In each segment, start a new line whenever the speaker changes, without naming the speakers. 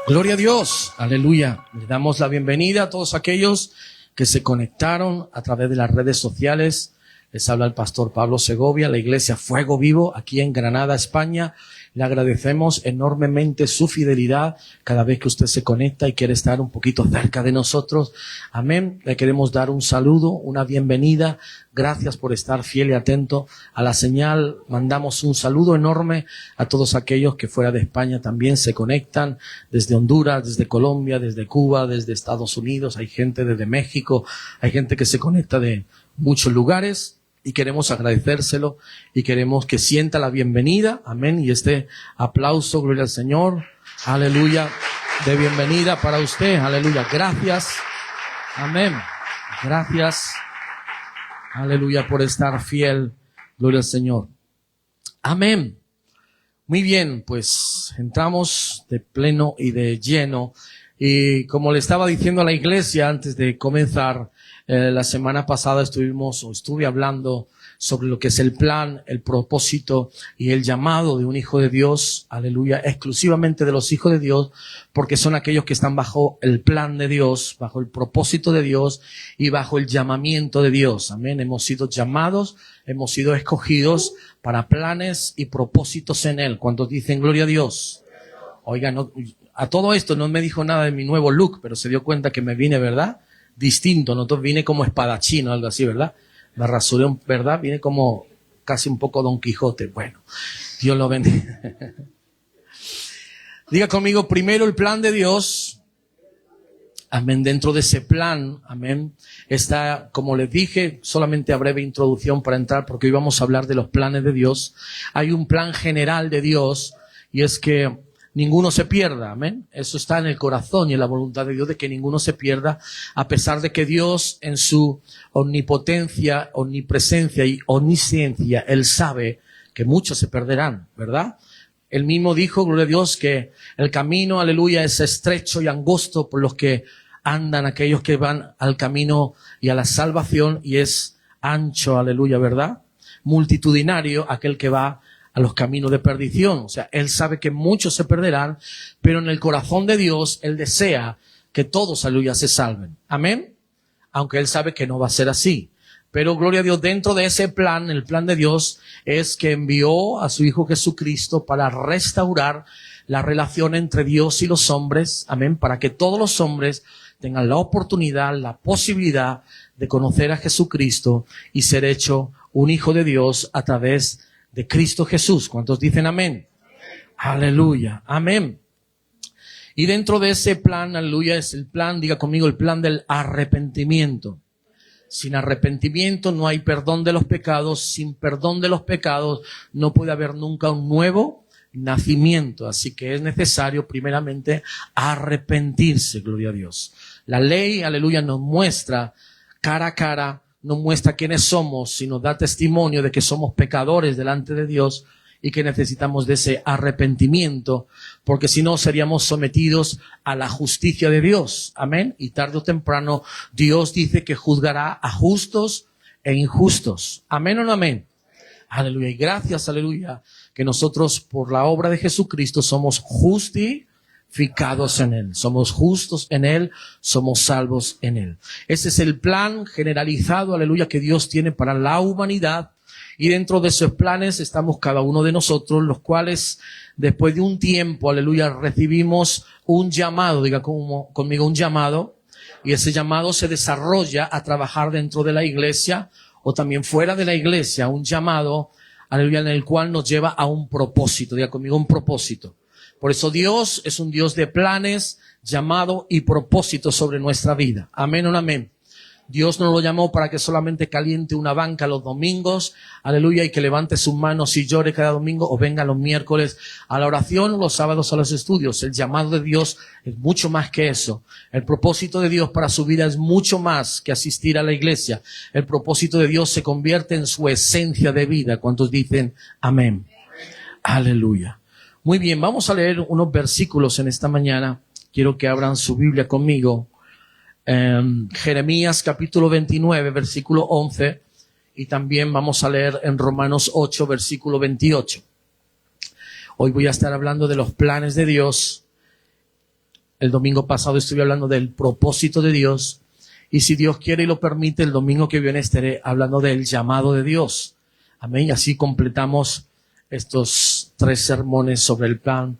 Gloria a Dios, aleluya. Le damos la bienvenida a todos aquellos que se conectaron a través de las redes sociales. Les habla el pastor Pablo Segovia, la iglesia Fuego Vivo, aquí en Granada, España. Le agradecemos enormemente su fidelidad cada vez que usted se conecta y quiere estar un poquito cerca de nosotros. Amén. Le queremos dar un saludo, una bienvenida. Gracias por estar fiel y atento a la señal. Mandamos un saludo enorme a todos aquellos que fuera de España también se conectan, desde Honduras, desde Colombia, desde Cuba, desde Estados Unidos. Hay gente desde México, hay gente que se conecta de muchos lugares. Y queremos agradecérselo y queremos que sienta la bienvenida, amén, y este aplauso, gloria al Señor, aleluya, de bienvenida para usted, aleluya, gracias, amén, gracias, aleluya, por estar fiel, gloria al Señor, amén. Muy bien, pues entramos de pleno y de lleno, y como le estaba diciendo a la iglesia antes de comenzar, la semana pasada estuve hablando sobre lo que es el plan, el propósito y el llamado de un hijo de Dios, aleluya, exclusivamente de los hijos de Dios, porque son aquellos que están bajo el plan de Dios, bajo el propósito de Dios y bajo el llamamiento de Dios. Amén. Hemos sido llamados, hemos sido escogidos para planes y propósitos en Él. ¿Cuántos dicen gloria a Dios? Oiga, a todo esto no me dijo nada de mi nuevo look, pero se dio cuenta que me vine, ¿verdad? Distinto, no vine como espadachín o algo así, ¿verdad? Me rasuré, ¿verdad? Vine como casi un poco Don Quijote. Bueno, Dios lo bendiga. Diga conmigo, primero el plan de Dios. Amén. Dentro de ese plan, amén, está, como les dije, solamente a breve introducción para entrar, porque hoy vamos a hablar de los planes de Dios. Hay un plan general de Dios, y es que ninguno se pierda, amén. Eso está en el corazón y en la voluntad de Dios, de que ninguno se pierda, a pesar de que Dios en su omnipotencia, omnipresencia y omnisciencia, Él sabe que muchos se perderán, ¿verdad? Él mismo dijo, gloria a Dios, que el camino, aleluya, es estrecho y angosto por los que andan aquellos que van al camino y a la salvación, y es ancho, aleluya, ¿verdad? Multitudinario aquel que va a los caminos de perdición. O sea, Él sabe que muchos se perderán, pero en el corazón de Dios, Él desea que todos, aleluya, se salven. Amén. Aunque Él sabe que no va a ser así. Pero gloria a Dios, dentro de ese plan, el plan de Dios es que envió a su Hijo Jesucristo para restaurar la relación entre Dios y los hombres. Amén. Para que todos los hombres tengan la oportunidad, la posibilidad de conocer a Jesucristo y ser hecho un hijo de Dios a través de Cristo Jesús. ¿Cuántos dicen amén? Aleluya, amén. Y dentro de ese plan, aleluya, es el plan, diga conmigo, el plan del arrepentimiento. Sin arrepentimiento no hay perdón de los pecados. Sin perdón de los pecados no puede haber nunca un nuevo nacimiento. Así que es necesario primeramente arrepentirse, gloria a Dios. La ley, aleluya, nos muestra cara a cara, no muestra quiénes somos, sino da testimonio de que somos pecadores delante de Dios y que necesitamos de ese arrepentimiento, porque si no seríamos sometidos a la justicia de Dios. Amén. Y tarde o temprano Dios dice que juzgará a justos e injustos. Amén o no amén. Aleluya. Y gracias, aleluya, que nosotros por la obra de Jesucristo somos justificados en Él. Somos justos en Él, somos salvos en Él. Ese es el plan generalizado, aleluya, que Dios tiene para la humanidad. Y dentro de esos planes estamos cada uno de nosotros, los cuales después de un tiempo, aleluya, recibimos un llamado, diga conmigo un llamado. Y ese llamado se desarrolla a trabajar dentro de la iglesia o también fuera de la iglesia. Un llamado, aleluya, en el cual nos lleva a un propósito. Diga conmigo un propósito. Por eso Dios es un Dios de planes, llamado y propósito sobre nuestra vida. Amén o no amén. Dios no lo llamó para que solamente caliente una banca los domingos, aleluya, y que levante sus manos y llore cada domingo o venga los miércoles a la oración, los sábados a los estudios. El llamado de Dios es mucho más que eso. El propósito de Dios para su vida es mucho más que asistir a la iglesia. El propósito de Dios se convierte en su esencia de vida. ¿Cuántos dicen amén? Aleluya. Muy bien, vamos a leer unos versículos en esta mañana. Quiero que abran su Biblia conmigo. Jeremías capítulo 29, versículo 11. y también vamos a leer en Romanos 8, versículo 28. Hoy voy a estar hablando de los planes de Dios. El domingo pasado estuve hablando del propósito de Dios. Y si Dios quiere y lo permite, el domingo que viene estaré hablando del llamado de Dios. Amén. Y así completamos estos 3 sermones sobre el plan,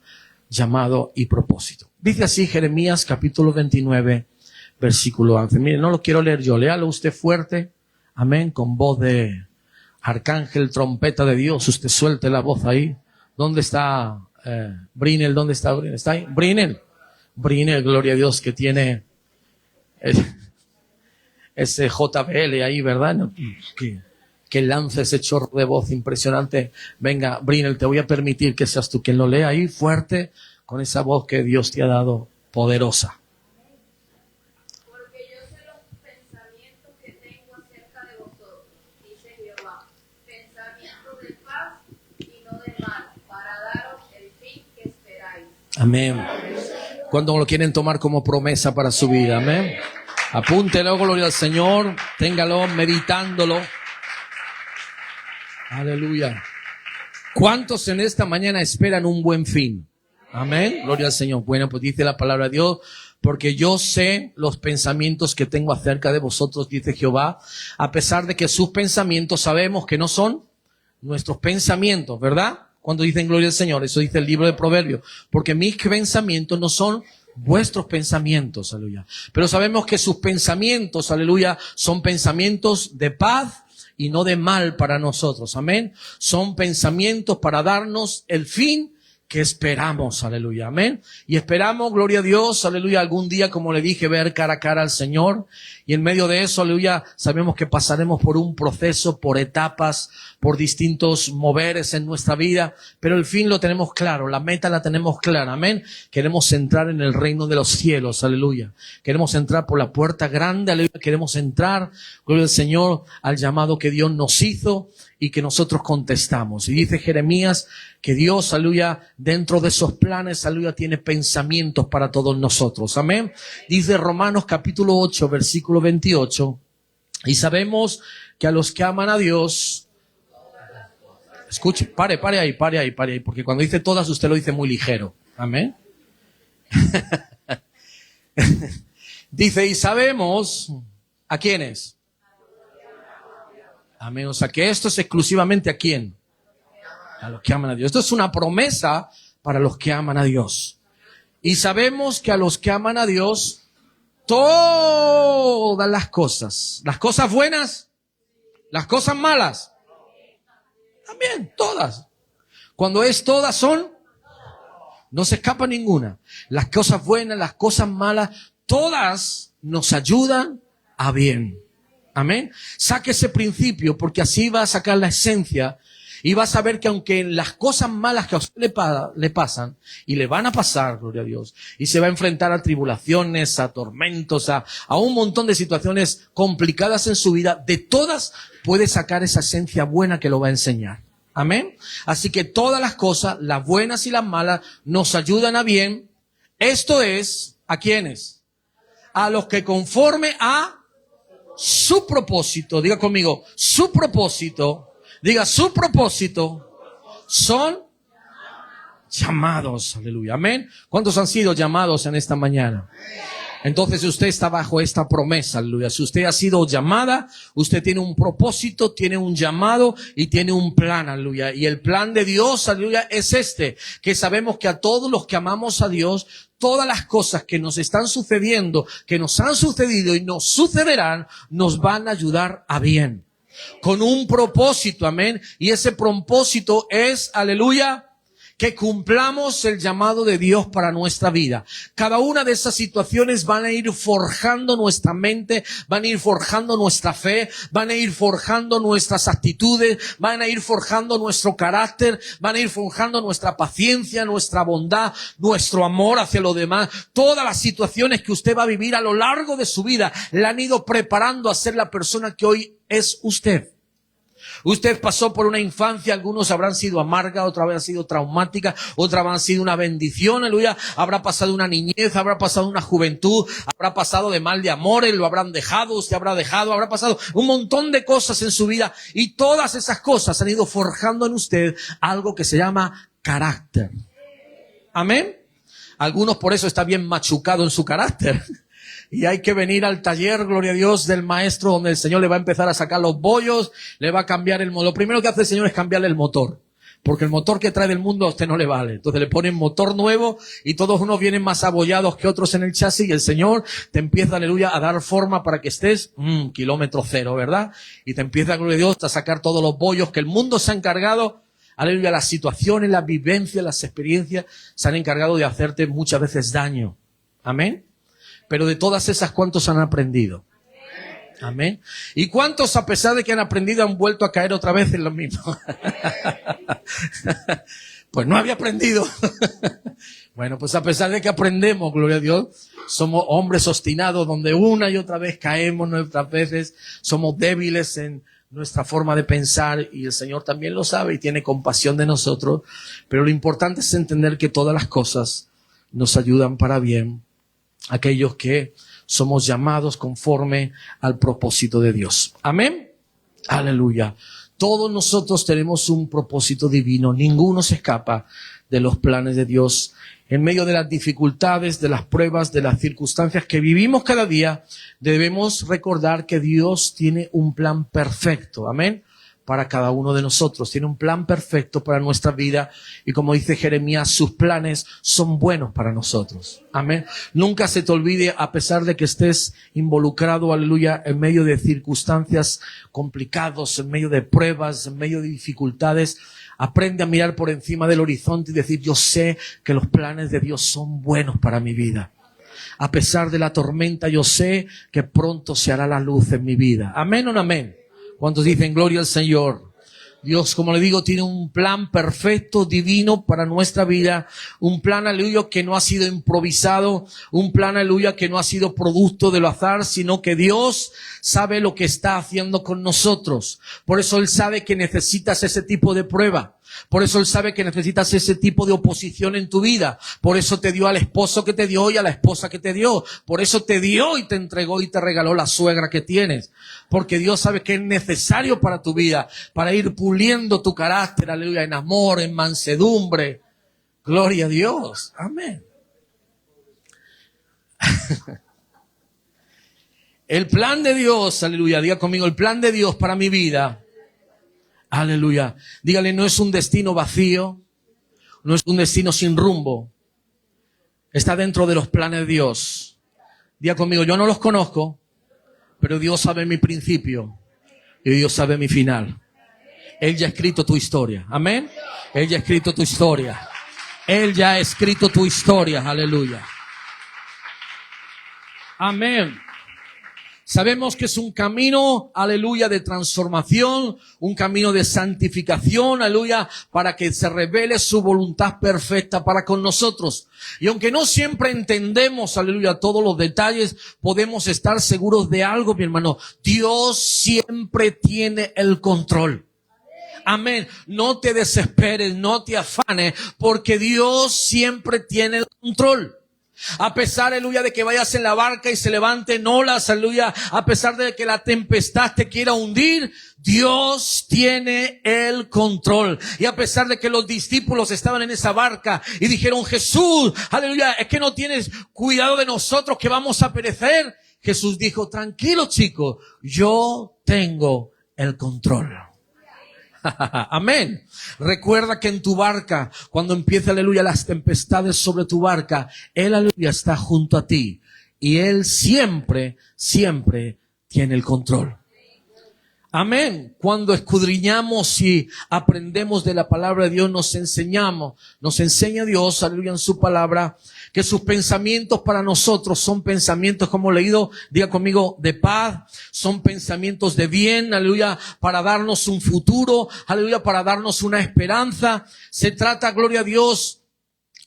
llamado y propósito. Dice así Jeremías capítulo 29, versículo 11. Mire, no lo quiero leer yo. Léalo usted fuerte. Amén. Con voz de arcángel, trompeta de Dios. Usted suelte la voz ahí. ¿Dónde está Brinel? ¿Dónde está Brinel? ¿Está ahí? Brinel. Brinel, gloria a Dios, que tiene ese JBL ahí, ¿verdad? No, que lance ese chorro de voz impresionante. Venga, Brinel, te voy a permitir que seas tú quien lo lea ahí fuerte, con esa voz que Dios te ha dado, poderosa.
Porque yo sé los pensamientos que tengo acerca de vosotros, dice Jehová, pensamientos de paz y no de mal, para daros el fin que esperáis.
Amén. ¿Cuándo lo quieren tomar como promesa para su vida? Amén. Apúntelo, gloria al Señor, téngalo, meditándolo. Aleluya. ¿Cuántos en esta mañana esperan un buen fin? Amén. Gloria al Señor. Bueno, pues dice la palabra de Dios, porque yo sé los pensamientos que tengo acerca de vosotros, dice Jehová, a pesar de que sus pensamientos sabemos que no son nuestros pensamientos, ¿verdad? Cuando dicen gloria al Señor, eso dice el libro de Proverbios, porque mis pensamientos no son vuestros pensamientos, aleluya. Pero sabemos que sus pensamientos, aleluya, son pensamientos de paz y no de mal para nosotros, amén. Son pensamientos para darnos el fin que esperamos, aleluya, amén. Y esperamos, gloria a Dios, aleluya, algún día, como le dije, ver cara a cara al Señor. Y en medio de eso, aleluya, sabemos que pasaremos por un proceso, por etapas, por distintos moveres en nuestra vida, pero el fin lo tenemos claro, la meta la tenemos clara, amén. Queremos entrar en el reino de los cielos, aleluya. Queremos entrar por la puerta grande, aleluya. Queremos entrar, gloria al Señor, al llamado que Dios nos hizo y que nosotros contestamos. Y dice Jeremías que Dios, aleluya, dentro de esos planes, aleluya, tiene pensamientos para todos nosotros, amén. Dice Romanos capítulo 8, versículo 28, y sabemos que a los que aman a Dios, escuche, pare ahí, porque cuando dice todas, usted lo dice muy ligero, amén. Dice, y sabemos, ¿a quiénes? Amén. O sea, que esto es exclusivamente ¿a quién? A los que aman a Dios. Esto es una promesa para los que aman a Dios. Y sabemos que a los que aman a Dios, todas las cosas buenas, las cosas malas, también, todas. Cuando es todas son, no se escapa ninguna. Las cosas buenas, las cosas malas, todas nos ayudan a bien. Amén. Saque ese principio, porque así va a sacar la esencia y va a saber que aunque las cosas malas que a usted le pasan y le van a pasar, gloria a Dios, y se va a enfrentar a tribulaciones, a tormentos, a un montón de situaciones complicadas en su vida, de todas puede sacar esa esencia buena que lo va a enseñar. Amén. Así que todas las cosas, las buenas y las malas, nos ayudan a bien. Esto es, ¿a quiénes? A los que conforme a su propósito, diga conmigo, su propósito, diga su propósito, son llamados, aleluya, amén. ¿Cuántos han sido llamados en esta mañana? Entonces usted está bajo esta promesa, aleluya. Si usted ha sido llamada, usted tiene un propósito, tiene un llamado y tiene un plan, aleluya. Y el plan de Dios, aleluya, es que sabemos que a todos los que amamos a Dios, todas las cosas que nos están sucediendo, que nos han sucedido y nos sucederán, nos van a ayudar a bien. Con un propósito, amén. Y ese propósito es, aleluya, que cumplamos el llamado de Dios para nuestra vida. Cada una de esas situaciones van a ir forjando nuestra mente, van a ir forjando nuestra fe, van a ir forjando nuestras actitudes, van a ir forjando nuestro carácter, van a ir forjando nuestra paciencia, nuestra bondad, nuestro amor hacia los demás. Todas las situaciones que usted va a vivir a lo largo de su vida la han ido preparando a ser la persona que hoy es usted. Usted pasó por una infancia, algunos habrán sido amargas, otras habrán sido traumáticas, otras habrán sido una bendición, aleluya. Habrá pasado una niñez, habrá pasado una juventud, habrá pasado de mal de amores, lo habrán dejado, usted habrá dejado, habrá pasado un montón de cosas en su vida y todas esas cosas han ido forjando en usted algo que se llama carácter. Amén. Algunos por eso está bien machucado en su carácter. Y hay que venir al taller, gloria a Dios, del maestro, donde el Señor le va a empezar a sacar los bollos, le va a cambiar el motor. Lo primero que hace el Señor es cambiarle el motor. Porque el motor que trae del mundo a usted no le vale. Entonces le ponen motor nuevo y todos unos vienen más abollados que otros en el chasis y el Señor te empieza, aleluya, a dar forma para que estés, kilómetro cero, ¿verdad? Y te empieza, gloria a Dios, a sacar todos los bollos que el mundo se ha encargado. Aleluya, las situaciones, las vivencias, las experiencias se han encargado de hacerte muchas veces daño. Amén. Pero de todas esas, ¿cuántos han aprendido? Amén. ¿Y cuántos, a pesar de que han aprendido, han vuelto a caer otra vez en lo mismo? Pues no había aprendido. Bueno, pues a pesar de que aprendemos, gloria a Dios, somos hombres obstinados donde una y otra vez caemos nuestras veces, somos débiles en nuestra forma de pensar y el Señor también lo sabe y tiene compasión de nosotros. Pero lo importante es entender que todas las cosas nos ayudan para bien. Aquellos que somos llamados conforme al propósito de Dios. Amén. Aleluya. Todos nosotros tenemos un propósito divino. Ninguno se escapa de los planes de Dios. En medio de las dificultades, de las pruebas, de las circunstancias que vivimos cada día, debemos recordar que Dios tiene un plan perfecto. Amén. Para cada uno de nosotros. Tiene un plan perfecto para nuestra vida. Y como dice Jeremías, sus planes son buenos para nosotros. Amén. Nunca se te olvide, a pesar de que estés involucrado, aleluya, en medio de circunstancias complicadas, en medio de pruebas, en medio de dificultades, aprende a mirar por encima del horizonte y decir, yo sé que los planes de Dios son buenos para mi vida. A pesar de la tormenta, yo sé que pronto se hará la luz en mi vida. Amén o no amén. ¿Cuántos dicen gloria al Señor? Dios, como le digo, tiene un plan perfecto, divino para nuestra vida. Un plan, aleluya, que no ha sido improvisado. Un plan, aleluya, que no ha sido producto del azar, sino que Dios sabe lo que está haciendo con nosotros. Por eso Él sabe que necesitas ese tipo de prueba. Por eso Él sabe que necesitas ese tipo de oposición en tu vida. Por eso te dio al esposo que te dio y a la esposa que te dio. Por eso te dio y te entregó y te regaló la suegra que tienes. Porque Dios sabe que es necesario para tu vida, para ir puliendo tu carácter, aleluya, en amor, en mansedumbre. Gloria a Dios. Amén. El plan de Dios, aleluya, diga conmigo, el plan de Dios para mi vida. Aleluya. Dígale, no es un destino vacío, no es un destino sin rumbo. Está dentro de los planes de Dios. Diga conmigo, yo no los conozco, pero Dios sabe mi principio y Dios sabe mi final. Él ya ha escrito tu historia. Amén. Él ya ha escrito tu historia. Él ya ha escrito tu historia. Aleluya. Amén. Sabemos que es un camino, aleluya, de transformación, un camino de santificación, aleluya, para que se revele su voluntad perfecta para con nosotros. Y aunque no siempre entendemos, aleluya, todos los detalles, podemos estar seguros de algo, mi hermano. Dios siempre tiene el control. Amén. No te desesperes, no te afanes, porque Dios siempre tiene el control. A pesar, aleluya, de que vayas en la barca y se levanten olas, aleluya, a pesar de que la tempestad te quiera hundir, Dios tiene el control. Y a pesar de que los discípulos estaban en esa barca y dijeron, Jesús, aleluya, es que no tienes cuidado de nosotros que vamos a perecer. Jesús dijo, tranquilo chicos, yo tengo el control. Amén. Recuerda que en tu barca, cuando empieza, aleluya, las tempestades sobre tu barca, Él, aleluya, está junto a ti. Y Él siempre, siempre tiene el control. Amén. Cuando escudriñamos y aprendemos de la palabra de Dios, nos enseña Dios, aleluya, en su palabra, que sus pensamientos para nosotros son pensamientos, como he leído, diga conmigo, de paz, son pensamientos de bien, aleluya, para darnos un futuro, aleluya, para darnos una esperanza. Se trata, gloria a Dios,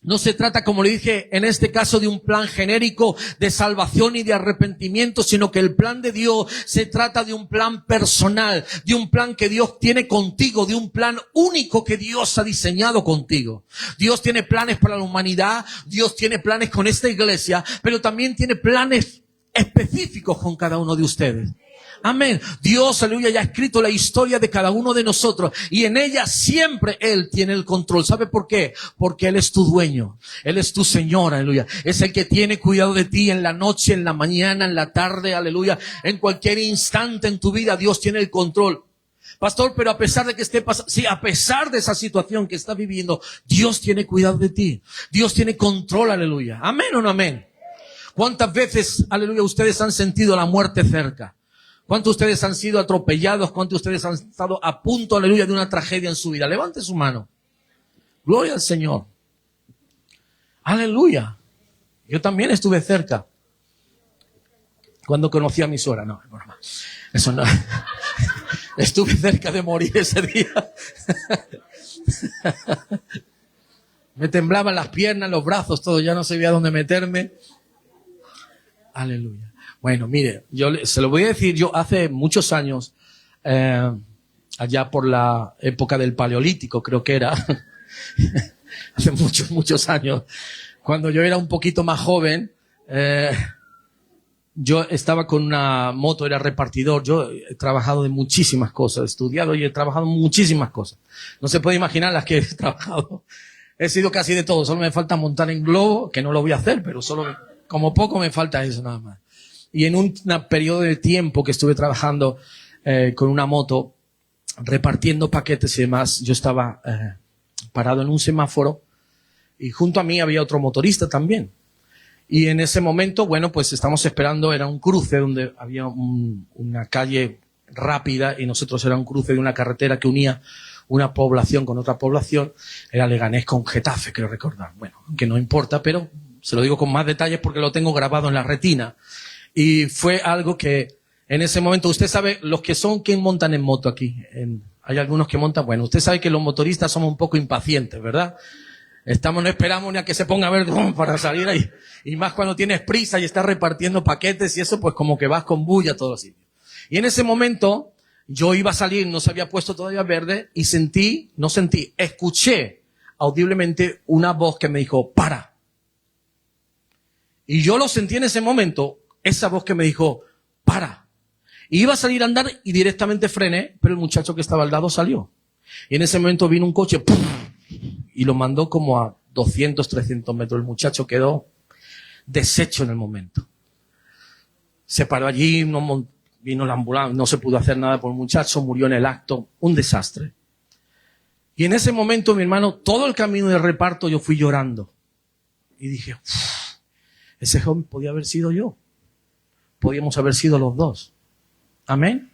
No se trata, como le dije, en este caso de un plan genérico de salvación y de arrepentimiento, sino que el plan de Dios se trata de un plan personal, de un plan que Dios tiene contigo, de un plan único que Dios ha diseñado contigo. Dios tiene planes para la humanidad, Dios tiene planes con esta iglesia, pero también tiene planes específicos con cada uno de ustedes. Amén. Dios, aleluya, ya ha escrito la historia de cada uno de nosotros y en ella siempre Él tiene el control. ¿Sabe por qué? Porque Él es tu dueño. Él es tu Señor, aleluya. Es el que tiene cuidado de ti en la noche, en la mañana, en la tarde, aleluya. En cualquier instante en tu vida, Dios tiene el control. Pastor, pero a pesar de que esté pasando, sí, a pesar de esa situación que está viviendo, Dios tiene cuidado de ti. Dios tiene control, aleluya. Amén o no amén. ¿Cuántas veces, aleluya, ustedes han sentido la muerte cerca? ¿Cuántos de ustedes han sido atropellados? ¿Cuántos de ustedes han estado a punto, aleluya, de una tragedia en su vida? Levante su mano. Gloria al Señor. Aleluya. Yo también estuve cerca. Cuando conocí a mi suegra. No, normal. Eso no. Estuve cerca de morir ese día. Me temblaban las piernas, los brazos, todo. Ya no sabía dónde meterme. Aleluya. Bueno, mire, se lo voy a decir, yo hace muchos años, allá por la época del Paleolítico, creo que era, hace muchos años, cuando yo era un poquito más joven, yo estaba con una moto, era repartidor, yo he trabajado de muchísimas cosas, he estudiado y he trabajado muchísimas cosas. No se puede imaginar las que he trabajado. He sido casi de todo, solo me falta montar en globo, que no lo voy a hacer, pero solo, como poco me falta eso nada más. Y en un periodo de tiempo que estuve trabajando con una moto, repartiendo paquetes y demás, yo estaba parado en un semáforo y junto a mí había otro motorista también. Y en ese momento, bueno, pues estamos esperando, era un cruce donde había una calle rápida y nosotros era un cruce de una carretera que unía una población con otra población, era Leganés con Getafe, creo recordar. Bueno, que no importa, pero se lo digo con más detalles porque lo tengo grabado en la retina. Y fue algo que en ese momento, usted sabe, los que son, ¿quién montan en moto aquí? Hay algunos que montan, bueno, usted sabe que los motoristas somos un poco impacientes, ¿verdad? No esperamos ni a que se ponga verde para salir ahí. Y más cuando tienes prisa y estás repartiendo paquetes y eso, pues como que vas con bulla a todos los sitios. Y en ese momento, yo iba a salir, no se había puesto todavía verde y escuché audiblemente una voz que me dijo, para. Y yo lo sentí en ese momento, esa voz que me dijo, para. Y iba a salir a andar y directamente frené, pero el muchacho que estaba al lado salió. Y en ese momento vino un coche, ¡pum!, y lo mandó como a 200, 300 metros. El muchacho quedó deshecho en el momento. Se paró allí, vino la ambulancia, no se pudo hacer nada por el muchacho, murió en el acto, un desastre. Y en ese momento, mi hermano, todo el camino de reparto yo fui llorando. Y dije, ese joven podía haber sido yo. Podíamos haber sido los dos. Amén.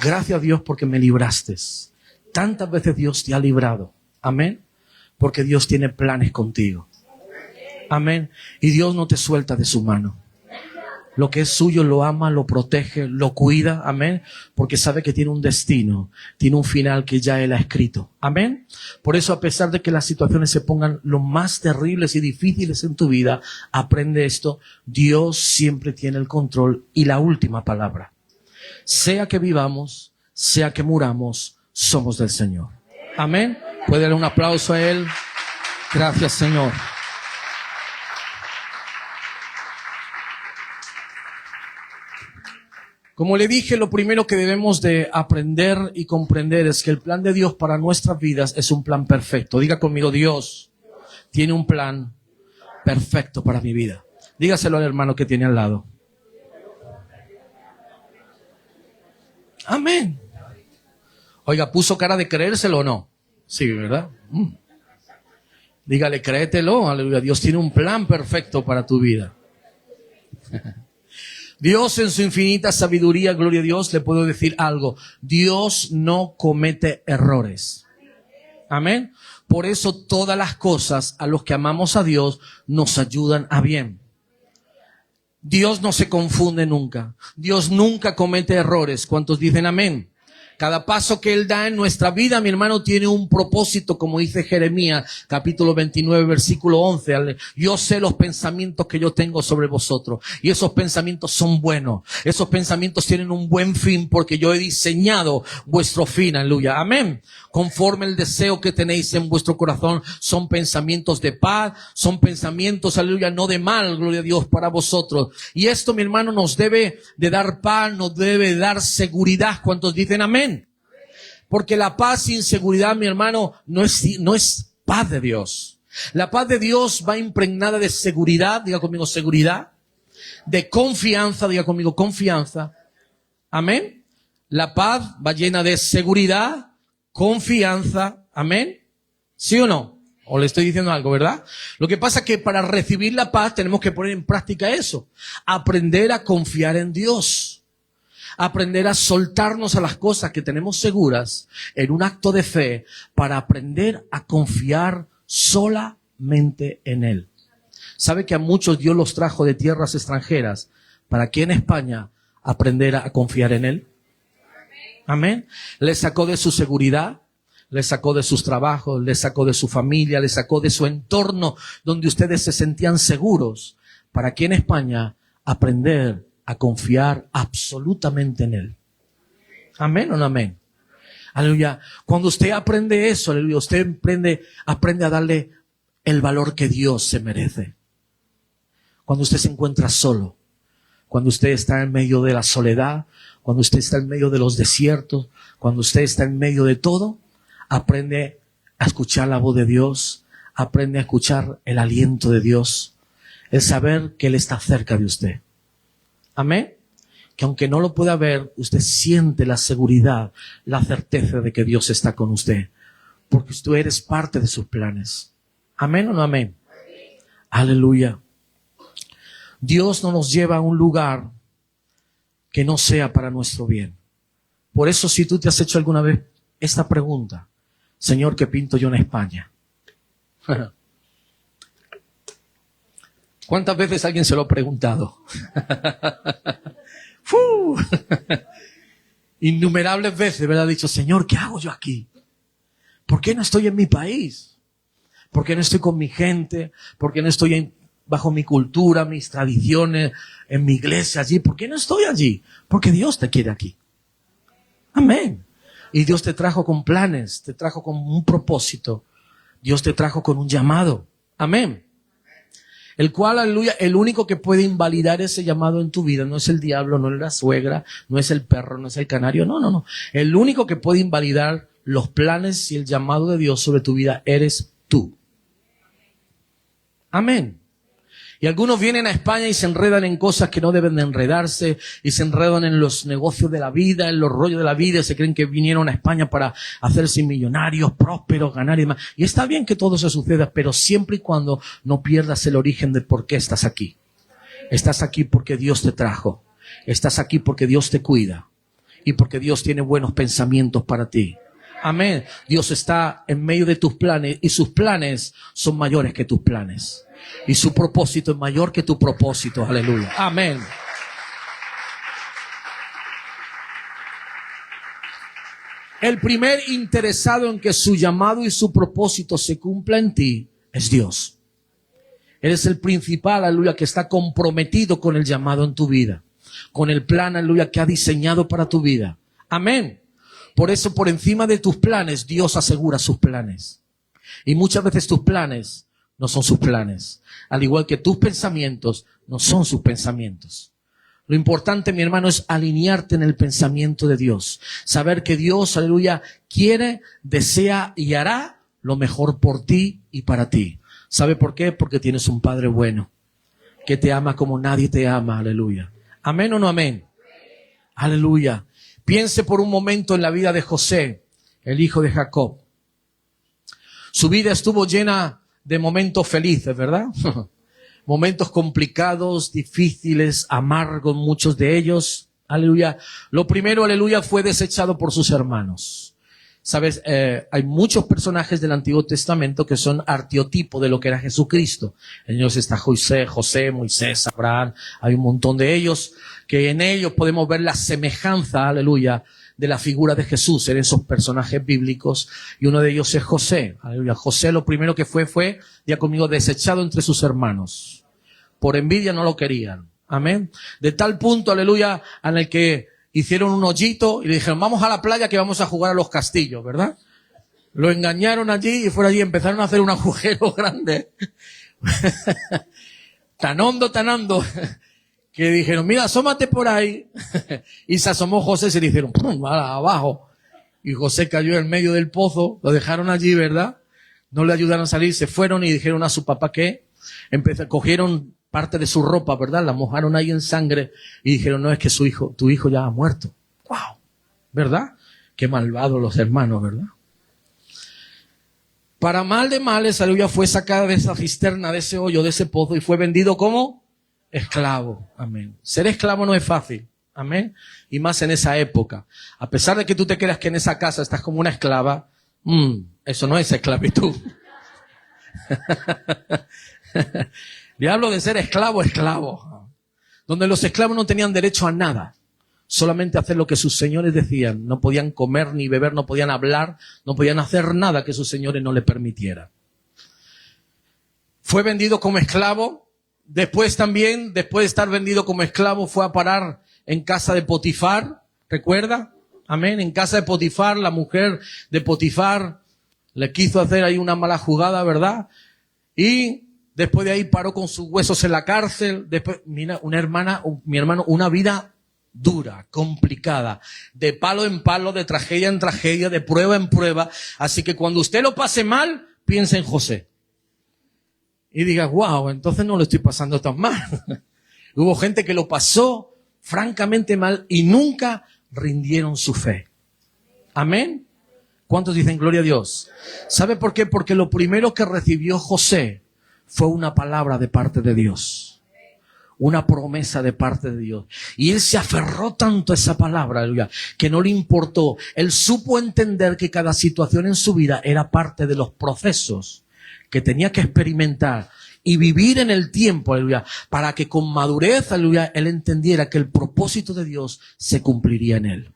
Gracias a Dios porque me libraste. Tantas veces Dios te ha librado. Amén. Porque Dios tiene planes contigo. Amén. Y Dios no te suelta de su mano. Lo que es suyo lo ama, lo protege, lo cuida. Amén. Porque sabe que tiene un destino, tiene un final que ya Él ha escrito. Amén. Por eso, a pesar de que las situaciones se pongan lo más terribles y difíciles en tu vida, aprende esto. Dios siempre tiene el control y la última palabra. Sea que vivamos, sea que muramos, somos del Señor. Amén. Puede darle un aplauso a Él. Gracias, Señor. Como le dije, lo primero que debemos de aprender y comprender es que el plan de Dios para nuestras vidas es un plan perfecto. Diga conmigo, Dios tiene un plan perfecto para mi vida. Dígaselo al hermano que tiene al lado. Amén. Oiga, ¿puso cara de creérselo o no? Sí, ¿verdad? Dígale, créetelo, aleluya. Dios tiene un plan perfecto para tu vida. Dios en su infinita sabiduría, gloria a Dios, le puedo decir algo. Dios no comete errores. Amén. Por eso todas las cosas a los que amamos a Dios nos ayudan a bien. Dios no se confunde nunca. Dios nunca comete errores. ¿Cuántos dicen amén? Cada paso que Él da en nuestra vida, mi hermano, tiene un propósito, como dice Jeremías, capítulo 29, versículo 11. Yo sé los pensamientos que yo tengo sobre vosotros. Y esos pensamientos son buenos. Esos pensamientos tienen un buen fin porque yo he diseñado vuestro fin. Aleluya. Amén. Conforme el deseo que tenéis en vuestro corazón, son pensamientos de paz, son pensamientos, aleluya, no de mal, gloria a Dios, para vosotros. Y esto, mi hermano, nos debe de dar paz, nos debe de dar seguridad. ¿Cuántos dicen amén? Porque la paz sin seguridad, mi hermano, no es paz de Dios. La paz de Dios va impregnada de seguridad, diga conmigo seguridad, de confianza, diga conmigo confianza. Amén. La paz va llena de seguridad, confianza. Amén. ¿Sí o no? O le estoy diciendo algo, ¿verdad? Lo que pasa es que para recibir la paz tenemos que poner en práctica eso. Aprender a confiar en Dios. Aprender a soltarnos a las cosas que tenemos seguras en un acto de fe para aprender a confiar solamente en Él. ¿Sabe que a muchos Dios los trajo de tierras extranjeras para aquí en España aprender a confiar en Él? Amén. Les sacó de su seguridad, les sacó de sus trabajos, les sacó de su familia, les sacó de su entorno donde ustedes se sentían seguros para aquí en España aprender a confiar absolutamente en Él. Amén o no amén. Aleluya. Cuando usted aprende eso, aleluya, usted aprende a darle el valor que Dios se merece. Cuando usted se encuentra solo, cuando usted está en medio de la soledad, cuando usted está en medio de los desiertos, cuando usted está en medio de todo, aprende a escuchar la voz de Dios, aprende a escuchar el aliento de Dios, el saber que Él está cerca de usted. Amén. Que aunque no lo pueda ver, usted siente la seguridad, la certeza de que Dios está con usted. Porque tú eres parte de sus planes. Amén o no amén. Aleluya. Dios no nos lleva a un lugar que no sea para nuestro bien. Por eso, si tú te has hecho alguna vez esta pregunta, Señor, ¿qué pinto yo en España? ¿Cuántas veces alguien se lo ha preguntado? Innumerables veces, ¿verdad? Ha dicho, Señor, ¿qué hago yo aquí? ¿Por qué no estoy en mi país? ¿Por qué no estoy con mi gente? ¿Por qué no estoy bajo mi cultura, mis tradiciones, en mi iglesia allí? ¿Por qué no estoy allí? Porque Dios te quiere aquí. Amén. Y Dios te trajo con planes, te trajo con un propósito. Dios te trajo con un llamado. Amén. El cual, aleluya, el único que puede invalidar ese llamado en tu vida no es el diablo, no es la suegra, no es el perro, no es el canario, no. El único que puede invalidar los planes y el llamado de Dios sobre tu vida eres tú. Amén. Y algunos vienen a España y se enredan en cosas que no deben de enredarse, y se enredan en los negocios de la vida, en los rollos de la vida, y se creen que vinieron a España para hacerse millonarios, prósperos, ganar y demás. Y está bien que todo eso suceda, pero siempre y cuando no pierdas el origen de por qué estás aquí. Estás aquí porque Dios te trajo. Estás aquí porque Dios te cuida. Y porque Dios tiene buenos pensamientos para ti. Amén. Dios está en medio de tus planes, y sus planes son mayores que tus planes. Y su propósito es mayor que tu propósito. Aleluya. Amén. El primer interesado en que su llamado y su propósito se cumpla en ti es Dios. Él es el principal, aleluya, que está comprometido con el llamado en tu vida. Con el plan, aleluya, que ha diseñado para tu vida. Amén. Por eso, por encima de tus planes, Dios asegura sus planes. Y muchas veces tus planes no son sus planes. Al igual que tus pensamientos no son sus pensamientos. Lo importante, mi hermano, es alinearte en el pensamiento de Dios. Saber que Dios, aleluya, quiere, desea y hará lo mejor por ti y para ti. ¿Sabe por qué? Porque tienes un Padre bueno, que te ama como nadie te ama. Aleluya. ¿Amén o no amén? Aleluya. Piense por un momento en la vida de José, el hijo de Jacob. Su vida estuvo llena de momentos felices, ¿verdad? Momentos complicados, difíciles, amargos, muchos de ellos. Aleluya. Lo primero, aleluya, fue desechado por sus hermanos. Sabes, hay muchos personajes del Antiguo Testamento que son arqueotipo de lo que era Jesucristo. En ellos está José, Moisés, Abraham. Hay un montón de ellos que en ellos podemos ver la semejanza, aleluya, de la figura de Jesús en esos personajes bíblicos, y uno de ellos es José. Aleluya. José lo primero que fue, ya conmigo, desechado entre sus hermanos. Por envidia no lo querían. Amén. De tal punto, aleluya, en el que hicieron un hoyito y le dijeron, vamos a la playa que vamos a jugar a los castillos, ¿verdad? Lo engañaron allí y fueron allí, empezaron a hacer un agujero grande. tan hondo, que dijeron, mira, asómate por ahí. Y se asomó José, se le hicieron, ¡pum!, abajo. Y José cayó en medio del pozo, lo dejaron allí, ¿verdad? No le ayudaron a salir, se fueron y dijeron a su papá que cogieron parte de su ropa, ¿verdad? La mojaron ahí en sangre y dijeron, no, es que tu hijo ya ha muerto. ¡Wow! ¿Verdad? Qué malvados los hermanos, ¿verdad? Para mal de males, aleluya, fue sacada de esa cisterna, de ese hoyo, de ese pozo, y fue vendido como esclavo. Amén. Ser esclavo no es fácil. Amén. Y más en esa época. A pesar de que tú te creas que en esa casa estás como una esclava, eso no es esclavitud. Le hablo de ser esclavo. Donde los esclavos no tenían derecho a nada. Solamente hacer lo que sus señores decían. No podían comer ni beber, no podían hablar, no podían hacer nada que sus señores no le permitieran. Fue vendido como esclavo. Después de estar vendido como esclavo, fue a parar en casa de Potifar. ¿Recuerda? Amén. En casa de Potifar, la mujer de Potifar le quiso hacer ahí una mala jugada, ¿verdad? Y después de ahí paró con sus huesos en la cárcel. Después, mira, mi hermano, una vida dura, complicada, de palo en palo, de tragedia en tragedia, de prueba en prueba. Así que cuando usted lo pase mal, piense en José. Y diga, wow, entonces no lo estoy pasando tan mal. Hubo gente que lo pasó francamente mal y nunca rindieron su fe. Amén. ¿Cuántos dicen gloria a Dios? ¿Sabe por qué? Porque lo primero que recibió José fue una palabra de parte de Dios. Una promesa de parte de Dios. Y él se aferró tanto a esa palabra, aleluya, que no le importó. Él supo entender que cada situación en su vida era parte de los procesos que tenía que experimentar y vivir en el tiempo, aleluya, para que con madurez, aleluya, él entendiera que el propósito de Dios se cumpliría en él.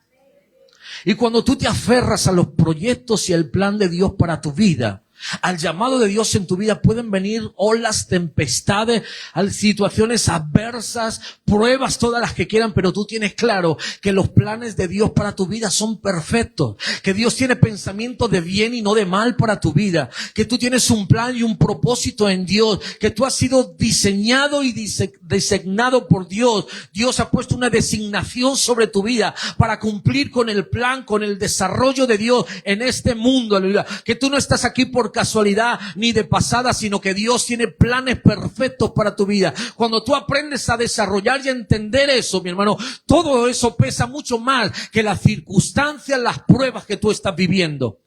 Y cuando tú te aferras a los proyectos y el plan de Dios para tu vida, al llamado de Dios en tu vida, pueden venir olas, tempestades, situaciones adversas, pruebas, todas las que quieran, pero tú tienes claro que los planes de Dios para tu vida son perfectos, que Dios tiene pensamientos de bien y no de mal para tu vida, que tú tienes un plan y un propósito en Dios, que tú has sido diseñado y designado por Dios. Dios ha puesto una designación sobre tu vida para cumplir con el plan, con el desarrollo de Dios en este mundo, aleluya. Que tú no estás aquí por casualidad ni de pasada, sino que Dios tiene planes perfectos para tu vida. Cuando tú aprendes a desarrollar y a entender eso, mi hermano, todo eso pesa mucho más que las circunstancias, las pruebas que tú estás viviendo.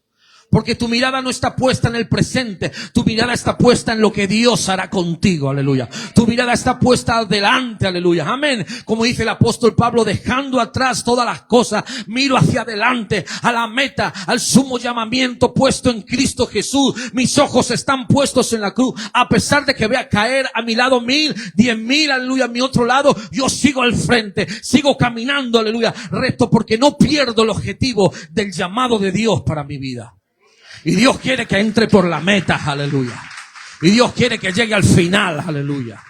Porque tu mirada no está puesta en el presente, tu mirada está puesta en lo que Dios hará contigo, aleluya. Tu mirada está puesta adelante, aleluya, amén. Como dice el apóstol Pablo, dejando atrás todas las cosas, miro hacia adelante, a la meta, al sumo llamamiento puesto en Cristo Jesús. Mis ojos están puestos en la cruz, a pesar de que vea caer a mi lado 1000, 10,000, aleluya, a mi otro lado, yo sigo al frente, sigo caminando, aleluya, recto, porque no pierdo el objetivo del llamado de Dios para mi vida. Y Dios quiere que entre por la meta, aleluya. Y Dios quiere que llegue al final, aleluya.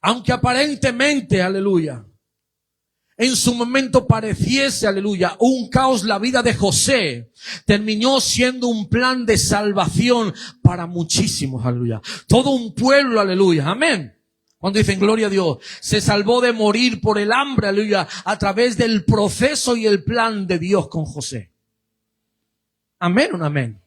Aunque aparentemente, aleluya, en su momento pareciese, aleluya, un caos la vida de José, terminó siendo un plan de salvación para muchísimos, aleluya. Todo un pueblo, aleluya, amén. Cuando dicen gloria a Dios, se salvó de morir por el hambre, aleluya, a través del proceso y el plan de Dios con José. Amén o no amén.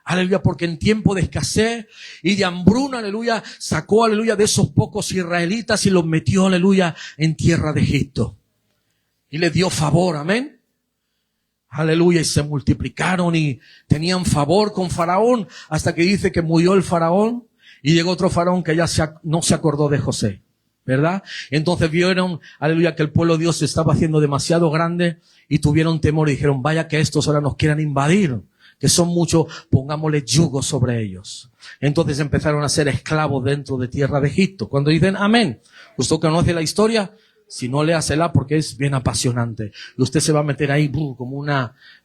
Aleluya, porque en tiempo de escasez y de hambruna, aleluya, sacó, aleluya, de esos pocos israelitas y los metió, aleluya, en tierra de Egipto. Y les dio favor, amén. Aleluya, y se multiplicaron y tenían favor con Faraón hasta que dice que murió el Faraón y llegó otro Faraón que ya no se acordó de José, ¿verdad? Entonces vieron, aleluya, que el pueblo de Dios se estaba haciendo demasiado grande y tuvieron temor y dijeron, vaya que estos ahora nos quieran invadir, que son muchos, pongámosle yugo sobre ellos. Entonces empezaron a ser esclavos dentro de tierra de Egipto. Cuando dicen amén, ¿usted conoce la historia? Si no, léasela porque es bien apasionante. Y usted se va a meter ahí como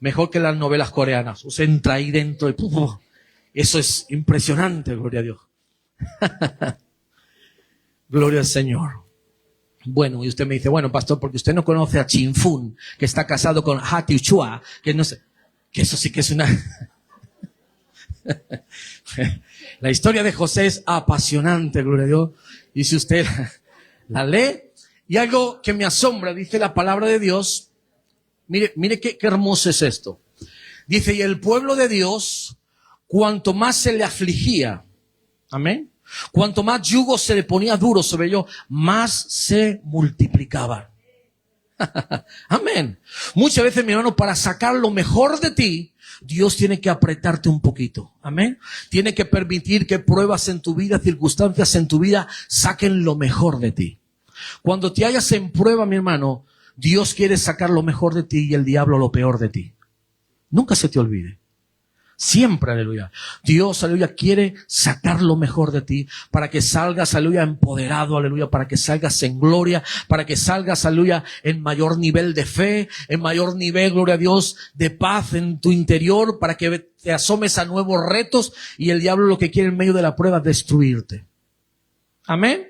mejor que las novelas coreanas. Usted entra ahí dentro y eso es impresionante, gloria a Dios. Gloria al Señor. Bueno, y usted me dice, bueno, pastor, porque usted no conoce a Chin Fun, que está casado con Ha Tiu Chua, que no sé, que eso sí que es una... La historia de José es apasionante, gloria a Dios. Y si usted la lee, y algo que me asombra, dice la palabra de Dios, mire qué hermoso es esto. Dice, y el pueblo de Dios, cuanto más se le afligía, amén, cuanto más yugo se le ponía duro sobre ellos, más se multiplicaban. Amén. Muchas veces, mi hermano, para sacar lo mejor de ti, Dios tiene que apretarte un poquito. Amén. Tiene que permitir que pruebas en tu vida, circunstancias en tu vida, saquen lo mejor de ti. Cuando te hallas en prueba, mi hermano, Dios quiere sacar lo mejor de ti y el diablo lo peor de ti. Nunca se te olvide. Siempre, aleluya. Dios, aleluya, quiere sacar lo mejor de ti para que salgas, aleluya, empoderado, aleluya, para que salgas en gloria, para que salgas, aleluya, en mayor nivel de fe, en mayor nivel, gloria a Dios, de paz en tu interior, para que te asomes a nuevos retos y el diablo lo que quiere en medio de la prueba es destruirte. Amén.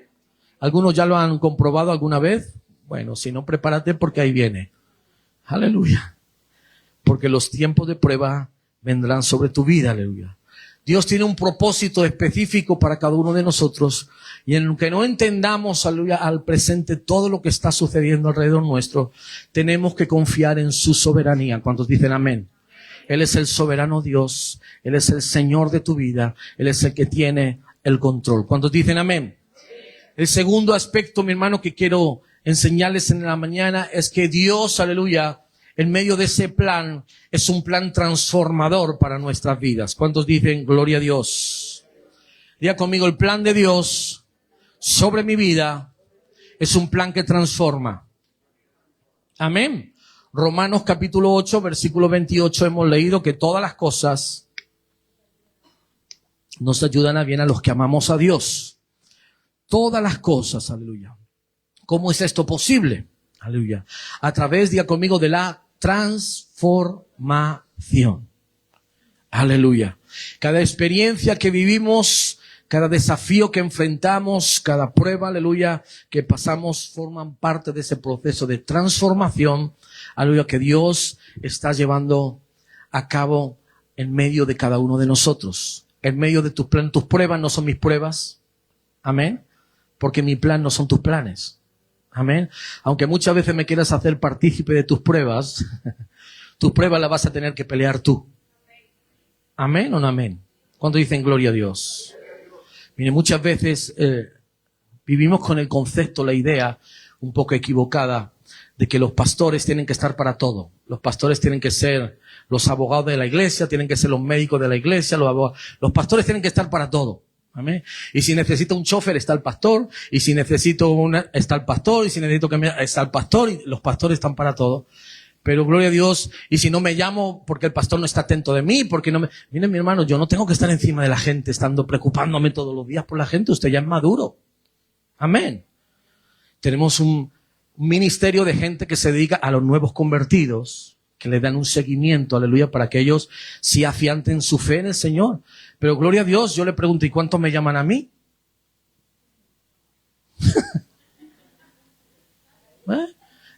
¿Algunos ya lo han comprobado alguna vez? Bueno, si no, prepárate porque ahí viene. Aleluya. Porque los tiempos de prueba vendrán sobre tu vida, aleluya. Dios tiene un propósito específico para cada uno de nosotros. Y en lo que no entendamos, aleluya, al presente todo lo que está sucediendo alrededor nuestro, tenemos que confiar en su soberanía. ¿Cuántos dicen amén? Él es el soberano Dios. Él es el Señor de tu vida. Él es el que tiene el control. ¿Cuántos dicen amén? El segundo aspecto, mi hermano, que quiero enseñarles en la mañana es que Dios, aleluya, en medio de ese plan, es un plan transformador para nuestras vidas. ¿Cuántos dicen gloria a Dios? Diga conmigo, el plan de Dios sobre mi vida es un plan que transforma. Amén. Romanos capítulo 8, versículo 28 hemos leído que todas las cosas nos ayudan a bien a los que amamos a Dios. Todas las cosas, aleluya. ¿Cómo es esto posible? Aleluya. A través, diga conmigo, de la transformación. Aleluya. Cada experiencia que vivimos, cada desafío que enfrentamos, cada prueba, aleluya, que pasamos, forman parte de ese proceso de transformación, aleluya, que Dios está llevando a cabo en medio de cada uno de nosotros. En medio de tus planes, tus pruebas no son mis pruebas. Amén. Porque mi plan no son tus planes. Amén. Aunque muchas veces me quieras hacer partícipe de tus pruebas las vas a tener que pelear tú. Amén o no amén. ¿Cuándo dicen gloria a Dios? Mire, muchas veces vivimos con el concepto, la idea un poco equivocada de que los pastores tienen que estar para todo. Los pastores tienen que ser los abogados de la iglesia, tienen que ser los médicos de la iglesia, los pastores tienen que estar para todo. Amén. Y si necesito un chofer, está el pastor. Y si necesito está el pastor. Y si necesito está el pastor. Y los pastores están para todo. Pero gloria a Dios. Y si no me llamo porque el pastor no está atento de mí, porque no me... Miren, mi hermano, yo no tengo que estar encima de la gente, estando preocupándome todos los días por la gente. Usted ya es maduro. Amén. Tenemos un ministerio de gente que se dedica a los nuevos convertidos, que le dan un seguimiento, aleluya, para que ellos sí afianten su fe en el Señor. Pero gloria a Dios, yo le pregunto, ¿y cuántos me llaman a mí?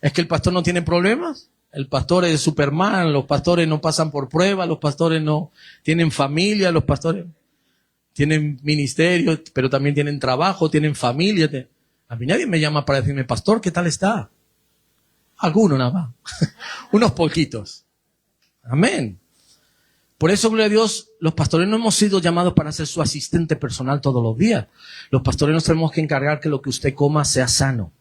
¿Es que el pastor no tiene problemas? El pastor es Superman, los pastores no pasan por pruebas, los pastores no tienen familia, los pastores tienen ministerio, pero también tienen trabajo, tienen familia. A mí nadie me llama para decirme, pastor, ¿qué tal está? Algunos nada más. Unos poquitos. Amén. Por eso, gloria a Dios, los pastores no hemos sido llamados para ser su asistente personal todos los días. Los pastores nos tenemos que encargar que lo que usted coma sea sano.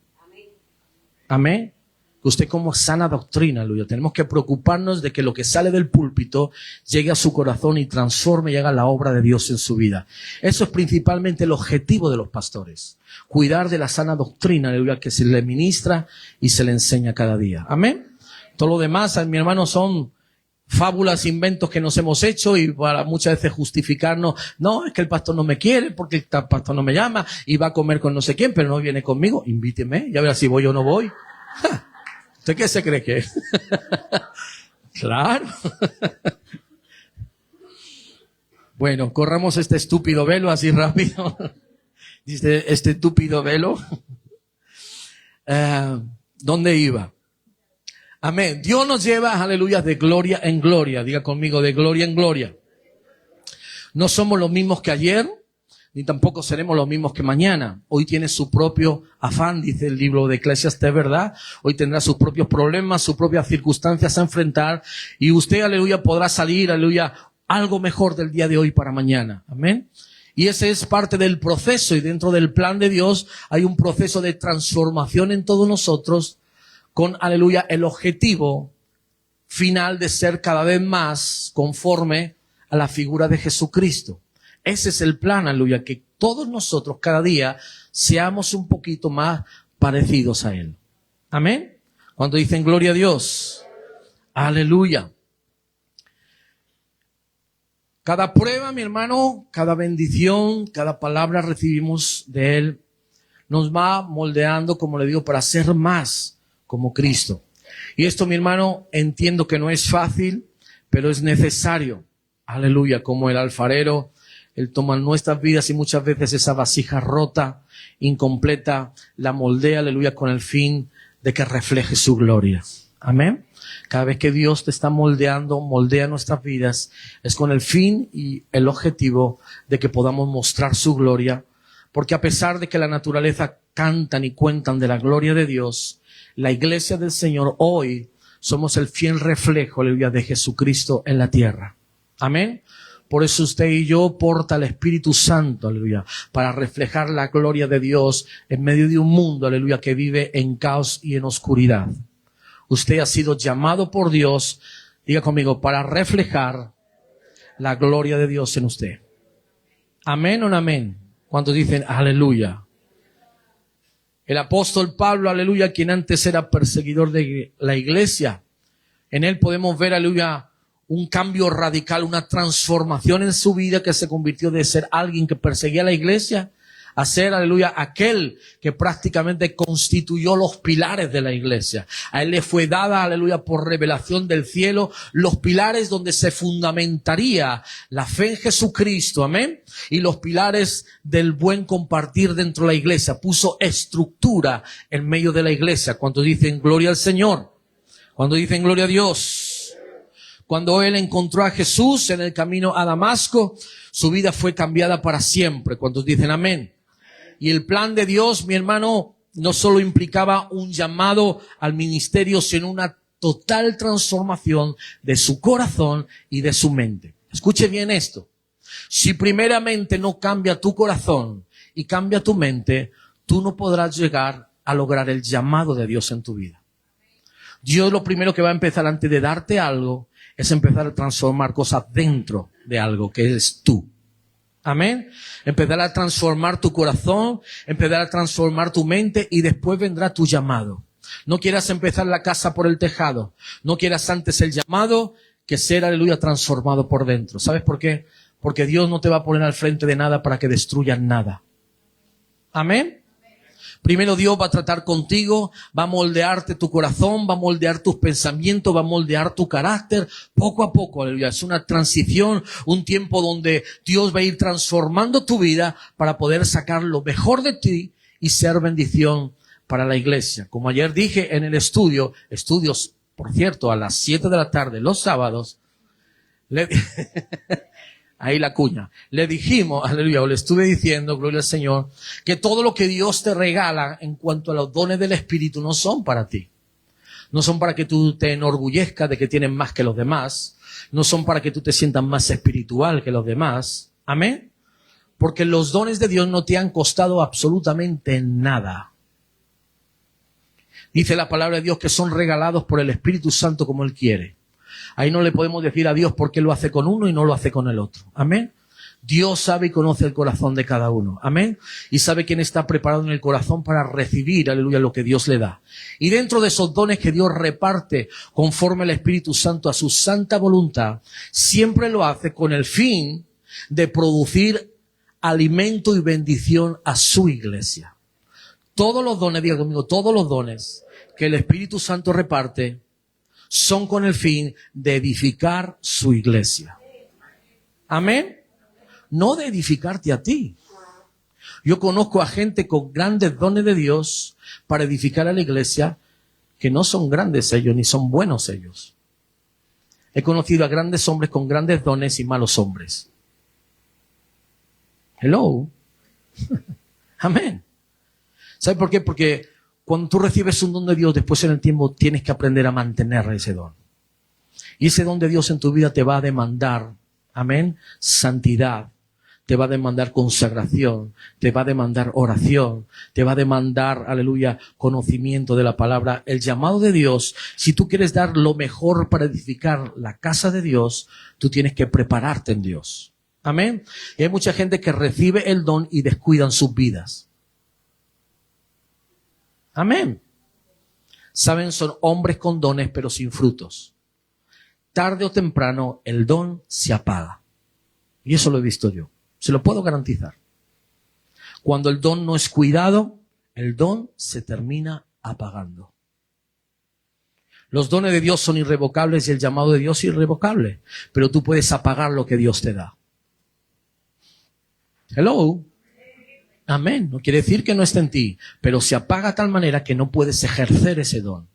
Amén. Que usted coma sana doctrina, aleluya. Tenemos que preocuparnos de que lo que sale del púlpito llegue a su corazón y transforme y haga la obra de Dios en su vida. Eso es principalmente el objetivo de los pastores. Cuidar de la sana doctrina, aleluya, que se le ministra y se le enseña cada día. Amén. Todo lo demás, mi hermano, son fábulas, inventos que nos hemos hecho y para muchas veces justificarnos, no, es que el pastor no me quiere porque el pastor no me llama y va a comer con no sé quién, pero no viene conmigo, invíteme, ya verá si voy o no voy. ¡Ja! ¿Usted qué se cree que es? Claro. Bueno, corramos este estúpido velo así rápido. Dice, este estúpido velo. ¿Dónde iba? Amén. Dios nos lleva, aleluya, de gloria en gloria. Diga conmigo, de gloria en gloria. No somos los mismos que ayer, ni tampoco seremos los mismos que mañana. Hoy tiene su propio afán, dice el libro de Eclesiastés, ¿verdad? Hoy tendrá sus propios problemas, sus propias circunstancias a enfrentar. Y usted, aleluya, podrá salir, aleluya, algo mejor del día de hoy para mañana. Amén. Y ese es parte del proceso, y dentro del plan de Dios hay un proceso de transformación en todos nosotros con, aleluya, el objetivo final de ser cada vez más conforme a la figura de Jesucristo. Ese es el plan, aleluya, que todos nosotros cada día seamos un poquito más parecidos a Él. Amén. Cuando dicen gloria a Dios, aleluya. Cada prueba, mi hermano, cada bendición, cada palabra recibimos de Él, nos va moldeando, como le digo, para ser más como Cristo. Y esto, mi hermano, entiendo que no es fácil, pero es necesario. Aleluya, como el alfarero, Él toma nuestras vidas y muchas veces esa vasija rota, incompleta, la moldea, aleluya, con el fin de que refleje su gloria. Amén. Cada vez que Dios te está moldeando, moldea nuestras vidas, es con el fin y el objetivo de que podamos mostrar su gloria. Porque a pesar de que la naturaleza cantan y cuentan de la gloria de Dios, la iglesia del Señor hoy somos el fiel reflejo, aleluya, de Jesucristo en la tierra. Amén. Por eso usted y yo porta el Espíritu Santo, aleluya, para reflejar la gloria de Dios en medio de un mundo, aleluya, que vive en caos y en oscuridad. Usted ha sido llamado por Dios, diga conmigo, para reflejar la gloria de Dios en usted. Amén o no amén. Cuando dicen aleluya. El apóstol Pablo, aleluya, quien antes era perseguidor de la iglesia, en él podemos ver, aleluya, un cambio radical, una transformación en su vida que se convirtió de ser alguien que perseguía la iglesia a ser, aleluya, aquel que prácticamente constituyó los pilares de la iglesia. A él le fue dada, aleluya, por revelación del cielo, los pilares donde se fundamentaría la fe en Jesucristo, amén, y los pilares del buen compartir dentro de la iglesia. Puso estructura en medio de la iglesia. Cuando dicen gloria al Señor, cuando dicen gloria a Dios. Cuando él encontró a Jesús en el camino a Damasco, su vida fue cambiada para siempre. Cuando dicen amén. Y el plan de Dios, mi hermano, no solo implicaba un llamado al ministerio, sino una total transformación de su corazón y de su mente. Escuche bien esto. Si primeramente no cambia tu corazón y cambia tu mente, tú no podrás llegar a lograr el llamado de Dios en tu vida. Dios lo primero que va a empezar antes de darte algo es empezar a transformar cosas dentro de algo que eres tú. Amén. Empezar a transformar tu corazón, empezar a transformar tu mente y después vendrá tu llamado. No quieras empezar la casa por el tejado. No quieras antes el llamado que ser, aleluya, transformado por dentro. ¿Sabes por qué? Porque Dios no te va a poner al frente de nada para que destruyas nada. Amén. Primero Dios va a tratar contigo, va a moldearte tu corazón, va a moldear tus pensamientos, va a moldear tu carácter, poco a poco, aleluya. Es una transición, un tiempo donde Dios va a ir transformando tu vida para poder sacar lo mejor de ti y ser bendición para la iglesia. Como ayer dije en el estudios, por cierto, a las 7 de la tarde, los sábados, ahí la cuña. Le dijimos, aleluya, o le estuve diciendo, gloria al Señor, que todo lo que Dios te regala en cuanto a los dones del Espíritu no son para ti. No son para que tú te enorgullezcas de que tienes más que los demás. No son para que tú te sientas más espiritual que los demás. Amén. Porque los dones de Dios no te han costado absolutamente nada. Dice la palabra de Dios que son regalados por el Espíritu Santo como Él quiere. Ahí no le podemos decir a Dios por qué lo hace con uno y no lo hace con el otro. Amén. Dios sabe y conoce el corazón de cada uno. Amén. Y sabe quién está preparado en el corazón para recibir, aleluya, lo que Dios le da. Y dentro de esos dones que Dios reparte conforme al Espíritu Santo a su santa voluntad, siempre lo hace con el fin de producir alimento y bendición a su iglesia. Todos los dones, diga conmigo, todos los dones que el Espíritu Santo reparte son con el fin de edificar su iglesia. Amén. No de edificarte a ti. Yo conozco a gente con grandes dones de Dios para edificar a la iglesia que no son grandes ellos ni son buenos ellos. He conocido a grandes hombres con grandes dones y malos hombres. Hello. Amén. ¿Sabe por qué? Porque cuando tú recibes un don de Dios, después en el tiempo tienes que aprender a mantener ese don. Y ese don de Dios en tu vida te va a demandar, amén, santidad. Te va a demandar consagración, te va a demandar oración, te va a demandar, aleluya, conocimiento de la palabra. El llamado de Dios, si tú quieres dar lo mejor para edificar la casa de Dios, tú tienes que prepararte en Dios. Amén. Y hay mucha gente que recibe el don y descuidan sus vidas. Amén. Saben, son hombres con dones pero sin frutos. Tarde o temprano el don se apaga. Y eso lo he visto yo. Se lo puedo garantizar. Cuando el don no es cuidado, el don se termina apagando. Los dones de Dios son irrevocables y el llamado de Dios es irrevocable. Pero tú puedes apagar lo que Dios te da. Hello. Amén. No quiere decir que no esté en ti, pero se apaga de tal manera que no puedes ejercer ese don.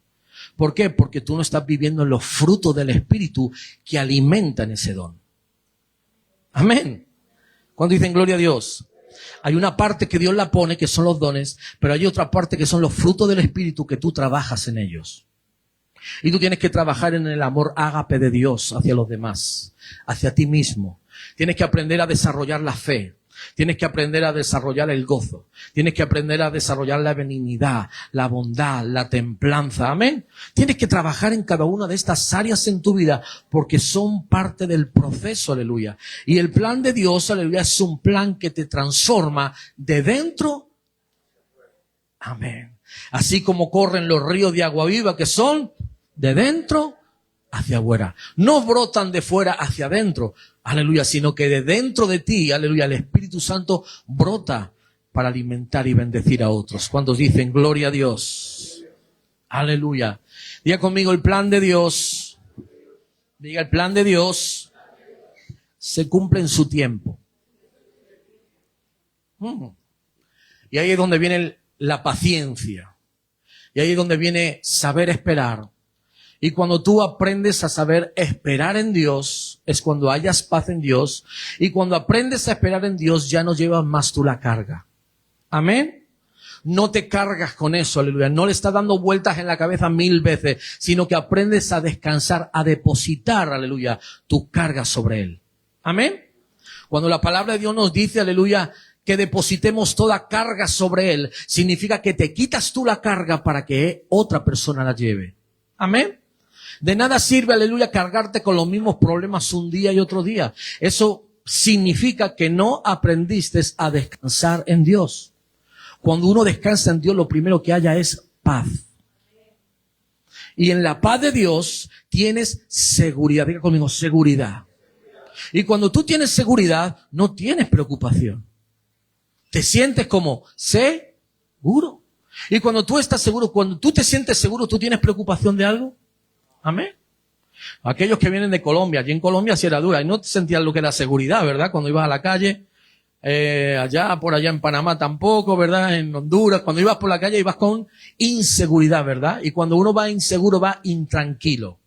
¿Por qué? Porque tú no estás viviendo en los frutos del Espíritu que alimentan ese don. Amén. Cuando dicen gloria a Dios, hay una parte que Dios la pone, que son los dones, pero hay otra parte que son los frutos del Espíritu que tú trabajas en ellos. Y tú tienes que trabajar en el amor ágape de Dios hacia los demás, hacia ti mismo. Tienes que aprender a desarrollar la fe. Tienes que aprender a desarrollar el gozo. Tienes que aprender a desarrollar la benignidad, la bondad, la templanza. Amén. Tienes que trabajar en cada una de estas áreas en tu vida porque son parte del proceso, aleluya. Y el plan de Dios, aleluya, es un plan que te transforma de dentro. Amén. Así como corren los ríos de agua viva que son de dentro hacia afuera. No brotan de fuera hacia adentro, aleluya, sino que de dentro de ti, aleluya, el Espíritu Santo brota para alimentar y bendecir a otros. ¿Cuántos dicen gloria a Dios? Aleluya. Diga conmigo, el plan de Dios, diga, el plan de Dios se cumple en su tiempo. Y ahí es donde viene la paciencia. Y ahí es donde viene saber esperar. Y cuando tú aprendes a saber esperar en Dios, es cuando hayas paz en Dios. Y cuando aprendes a esperar en Dios, ya no llevas más tú la carga. Amén. No te cargas con eso, aleluya. No le estás dando vueltas en la cabeza 1000 veces, sino que aprendes a descansar, a depositar, aleluya, tu carga sobre Él. Amén. Cuando la palabra de Dios nos dice, aleluya, que depositemos toda carga sobre Él, significa que te quitas tú la carga para que otra persona la lleve. Amén. De nada sirve, aleluya, cargarte con los mismos problemas un día y otro día. Eso significa que no aprendiste a descansar en Dios. Cuando uno descansa en Dios, lo primero que haya es paz. Y en la paz de Dios tienes seguridad. Diga conmigo, seguridad. Y cuando tú tienes seguridad, no tienes preocupación. Te sientes como seguro. Y cuando tú estás seguro, cuando tú te sientes seguro, ¿tú tienes preocupación de algo? Amén. Aquellos que vienen de Colombia, allí en Colombia sí era dura y no sentías lo que era seguridad, ¿verdad? Cuando ibas a la calle, por allá en Panamá tampoco, ¿verdad? En Honduras, cuando ibas por la calle ibas con inseguridad, ¿verdad? Y cuando uno va inseguro va intranquilo,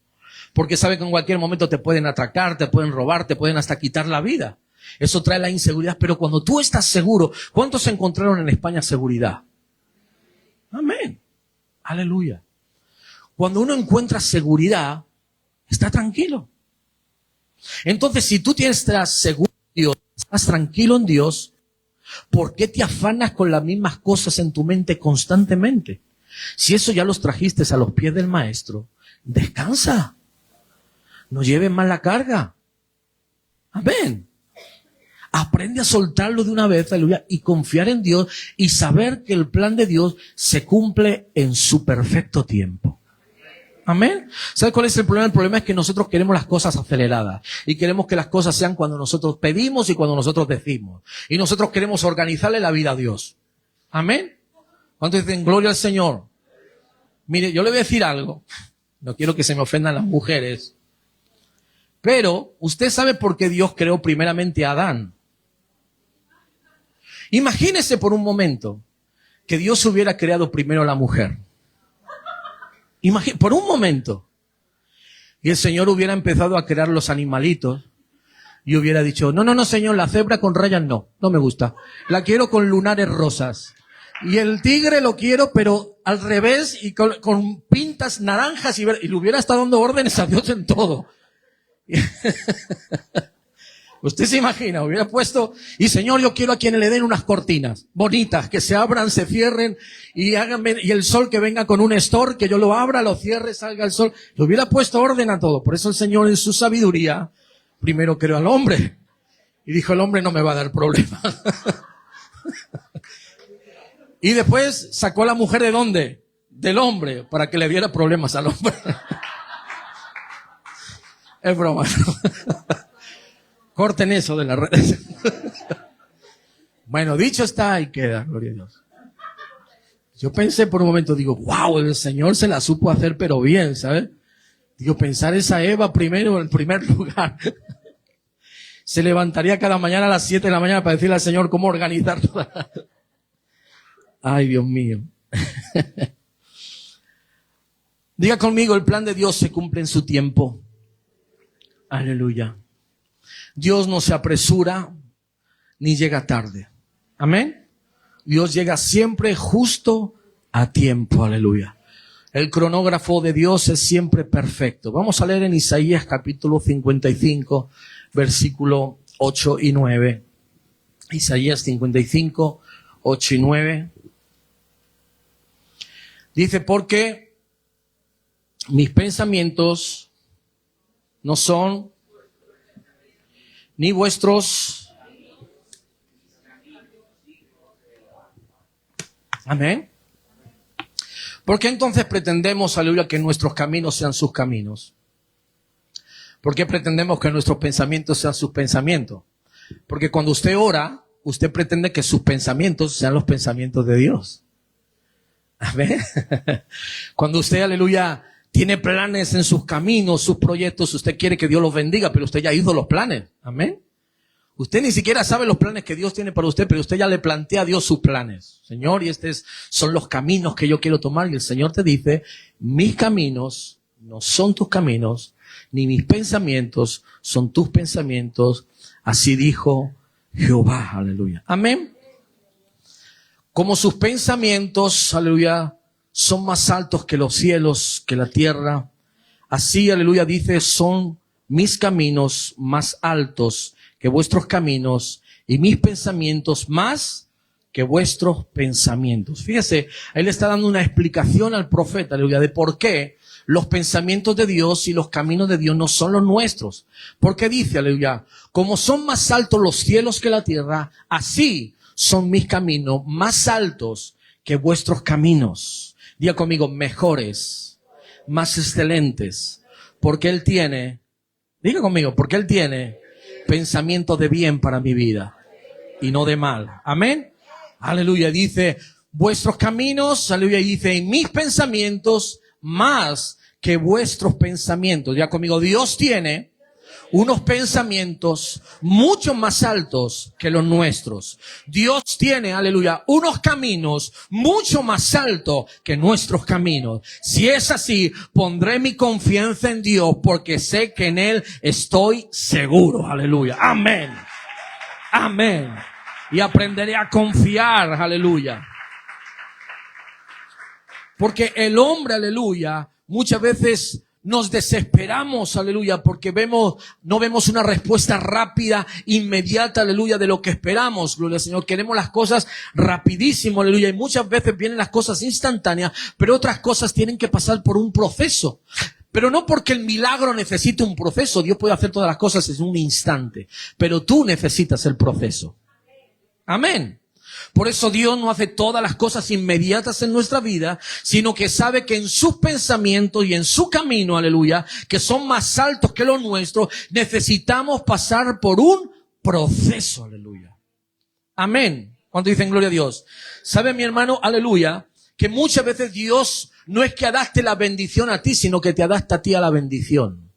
porque sabe que en cualquier momento te pueden atracar, te pueden robar, te pueden hasta quitar la vida. Eso trae la inseguridad, pero cuando tú estás seguro, ¿cuántos encontraron en España seguridad? Amén. Aleluya. Cuando uno encuentra seguridad, está tranquilo. Entonces, si tú estás seguro en Dios, estás tranquilo en Dios, ¿por qué te afanas con las mismas cosas en tu mente constantemente? Si eso ya los trajiste a los pies del Maestro, descansa. No lleves más la carga. Amén. Aprende a soltarlo de una vez, aleluya, y confiar en Dios y saber que el plan de Dios se cumple en su perfecto tiempo. Amén. ¿Sabes cuál es el problema? El problema es que nosotros queremos las cosas aceleradas y queremos que las cosas sean cuando nosotros pedimos y cuando nosotros decimos. Y nosotros queremos organizarle la vida a Dios. Amén. ¿Cuántos dicen gloria al Señor? Mire, yo le voy a decir algo. No quiero que se me ofendan las mujeres. Pero usted sabe por qué Dios creó primeramente a Adán. Imagínese por un momento que Dios hubiera creado primero a la mujer. Por un momento. Y el Señor hubiera empezado a crear los animalitos y hubiera dicho, no, Señor, la cebra con rayas no me gusta. La quiero con lunares rosas. Y el tigre lo quiero, pero al revés y con pintas naranjas y le hubiera estado dando órdenes a Dios en todo. Usted se imagina, hubiera puesto, y Señor, yo quiero a quienes le den unas cortinas bonitas, que se abran, se cierren, y el sol que venga con un store, que yo lo abra, lo cierre, salga el sol. Le hubiera puesto orden a todo. Por eso el Señor en su sabiduría, primero creó al hombre. Y dijo, el hombre no me va a dar problemas. Y después sacó a la mujer ¿de dónde? Del hombre, para que le diera problemas al hombre. Es broma. Corten eso de las redes. Bueno, dicho está y queda, gloria a Dios. Yo pensé por un momento, digo, wow, el Señor se la supo hacer pero bien, ¿sabes? Digo, pensar esa Eva primero en primer lugar. Se levantaría cada mañana a las 7 de la mañana para decirle al Señor cómo organizar toda. Ay, Dios mío. Diga conmigo, el plan de Dios se cumple en su tiempo. Aleluya. Dios no se apresura ni llega tarde. Amén. Dios llega siempre justo a tiempo. Aleluya. El cronógrafo de Dios es siempre perfecto. Vamos a leer en Isaías capítulo 55, versículo 8 y 9. Isaías 55, 8 y 9. Dice, porque mis pensamientos no son ni vuestros. Amén. ¿Por qué entonces pretendemos, aleluya, que nuestros caminos sean sus caminos? ¿Por qué pretendemos que nuestros pensamientos sean sus pensamientos? Porque cuando usted ora, usted pretende que sus pensamientos sean los pensamientos de Dios. Amén. Cuando usted, aleluya, tiene planes en sus caminos, sus proyectos, usted quiere que Dios los bendiga, pero usted ya hizo los planes. Amén. Usted ni siquiera sabe los planes que Dios tiene para usted, pero usted ya le plantea a Dios sus planes. Señor, y estos son los caminos que yo quiero tomar. Y el Señor te dice, mis caminos no son tus caminos, ni mis pensamientos son tus pensamientos. Así dijo Jehová. Aleluya. Amén. Como sus pensamientos, aleluya, son más altos que los cielos, que la tierra. Así, aleluya, dice, son mis caminos más altos que vuestros caminos y mis pensamientos más que vuestros pensamientos. Fíjese, él está dando una explicación al profeta, aleluya, de por qué los pensamientos de Dios y los caminos de Dios no son los nuestros. Porque dice, aleluya, como son más altos los cielos que la tierra, así son mis caminos más altos que vuestros caminos. Diga conmigo, mejores, más excelentes, porque Él tiene, diga conmigo, porque Él tiene pensamientos de bien para mi vida y no de mal. Amén. Aleluya. Dice, vuestros caminos, aleluya, y dice, y mis pensamientos más que vuestros pensamientos. Diga conmigo, Dios tiene unos pensamientos mucho más altos que los nuestros. Dios tiene, aleluya, unos caminos mucho más altos que nuestros caminos. Si es así, pondré mi confianza en Dios porque sé que en Él estoy seguro. Aleluya. Amén. Amén. Y aprenderé a confiar. Aleluya. Porque el hombre, aleluya, muchas veces nos desesperamos, aleluya, porque no vemos una respuesta rápida, inmediata, aleluya, de lo que esperamos, gloria al Señor. Queremos las cosas rapidísimo, aleluya, y muchas veces vienen las cosas instantáneas, pero otras cosas tienen que pasar por un proceso. Pero no porque el milagro necesite un proceso. Dios puede hacer todas las cosas en un instante. Pero tú necesitas el proceso. Amén. Por eso Dios no hace todas las cosas inmediatas en nuestra vida, sino que sabe que en sus pensamientos y en su camino, aleluya, que son más altos que los nuestros, necesitamos pasar por un proceso, aleluya. Amén. Cuando dicen gloria a Dios. ¿Sabe, mi hermano, aleluya, que muchas veces Dios no es que adapte la bendición a ti, sino que te adapta a ti a la bendición?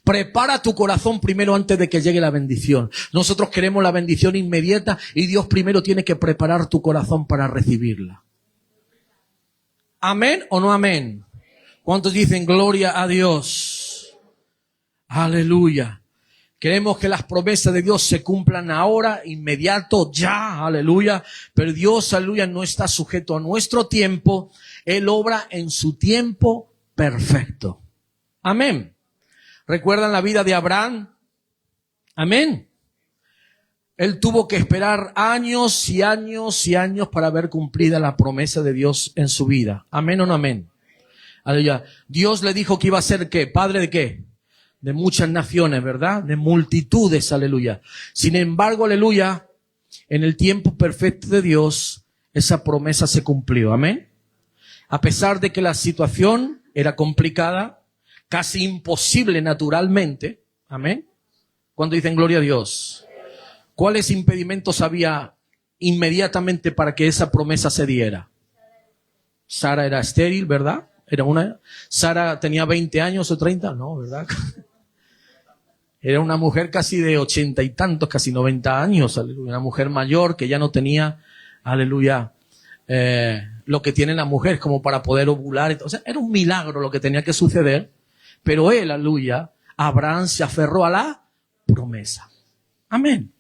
Prepara tu corazón primero antes de que llegue la bendición. Nosotros queremos la bendición inmediata y Dios primero tiene que preparar tu corazón para recibirla. ¿Amén o no amén? ¿Cuántos dicen gloria a Dios? Aleluya. Queremos que las promesas de Dios se cumplan ahora, inmediato, ya, aleluya. Pero Dios, aleluya, no está sujeto a nuestro tiempo. Él obra en su tiempo perfecto. Amén. ¿Recuerdan la vida de Abraham? Amén. Él tuvo que esperar años y años y años para ver cumplida la promesa de Dios en su vida. Amén o no amén. Aleluya. Dios le dijo que iba a ser ¿qué? ¿Padre de qué? De muchas naciones, ¿verdad? De multitudes, aleluya. Sin embargo, aleluya, en el tiempo perfecto de Dios, esa promesa se cumplió. Amén. A pesar de que la situación era complicada, casi imposible naturalmente. Amén. Cuando dicen gloria a Dios. ¿Cuáles impedimentos había inmediatamente para que esa promesa se diera? Sara era estéril, ¿verdad? Sara tenía 20 años o 30, no, ¿verdad? Era una mujer casi de 80 y tantos, casi 90 años, aleluya. Una mujer mayor que ya no tenía, aleluya, lo que tiene la mujer como para poder ovular. O sea, era un milagro lo que tenía que suceder. Pero él, aleluya, Abraham se aferró a la promesa. Amén.